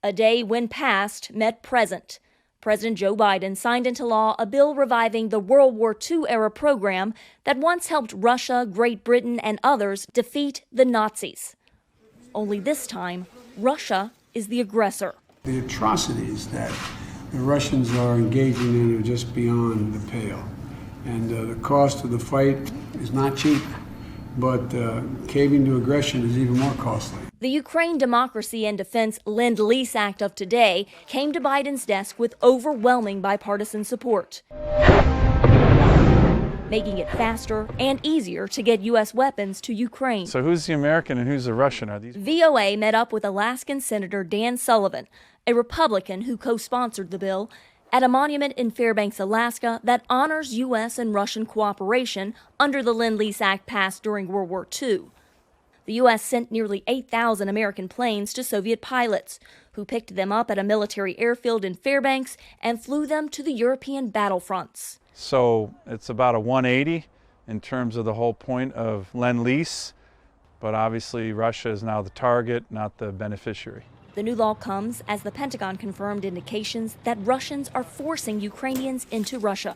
A day when past met present. President Joe Biden signed into law a bill reviving the World War II-era program that once helped Russia, Great Britain, and others defeat the Nazis. Only this time, Russia is the aggressor. The atrocities that the Russians are engaging in are just beyond the pale. And the cost of the fight is not cheap, but caving to aggression is even more costly. The Ukraine Democracy and Defense Lend Lease Act of today came to Biden's desk with overwhelming bipartisan support, making it faster and easier to get U.S. weapons to Ukraine. So who's the American and who's the Russian? Are these? VOA met up with Alaskan Senator Dan Sullivan, a Republican who co-sponsored the bill, at a monument in Fairbanks, Alaska that honors U.S. and Russian cooperation under the Lend Lease Act passed during World War II. The U.S. sent nearly 8,000 American planes to Soviet pilots, who picked them up at a military airfield in Fairbanks and flew them to the European battlefronts. So it's about a 180 in terms of the whole point of Lend Lease, but obviously Russia is now the target, not the beneficiary. The new law comes as the Pentagon confirmed indications that Russians are forcing Ukrainians into Russia.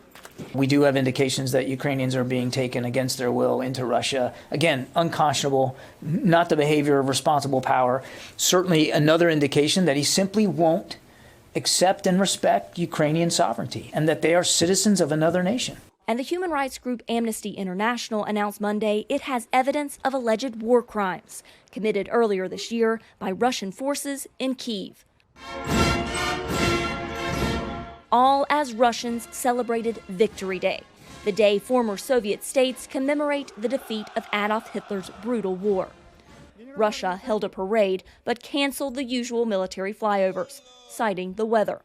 We do have indications that Ukrainians are being taken against their will into Russia. Again, unconscionable, not the behavior of responsible power. Certainly another indication that he simply won't accept and respect Ukrainian sovereignty and that they are citizens of another nation. And the human rights group Amnesty International announced Monday it has evidence of alleged war crimes committed earlier this year by Russian forces in Kyiv. All as Russians celebrated Victory Day, the day former Soviet states commemorate the defeat of Adolf Hitler's brutal war. Russia held a parade but canceled the usual military flyovers, citing the weather.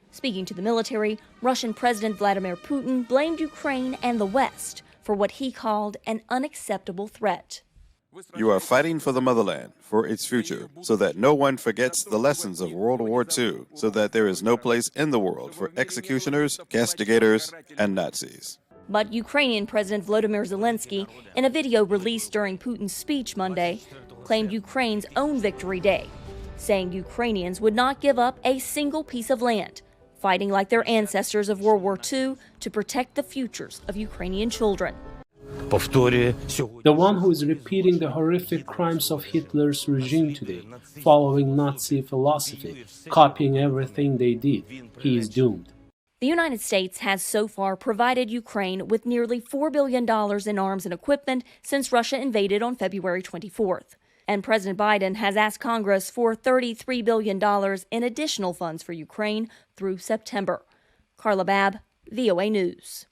Speaking to the military, Russian President Vladimir Putin blamed Ukraine and the West for what he called an unacceptable threat. You are fighting for the motherland, for its future, so that no one forgets the lessons of World War II, so that there is no place in the world for executioners, castigators, and Nazis. But Ukrainian President Volodymyr Zelensky, in a video released during Putin's speech Monday, claimed Ukraine's own Victory Day, saying Ukrainians would not give up a single piece of land, fighting like their ancestors of World War II to protect the futures of Ukrainian children. The one who is repeating the horrific crimes of Hitler's regime today, following Nazi philosophy, copying everything they did, he is doomed. The United States has so far provided Ukraine with nearly $4 billion in arms and equipment since Russia invaded on February 24th. And President Biden has asked Congress for $33 billion in additional funds for Ukraine through September. Carla Babb, VOA News.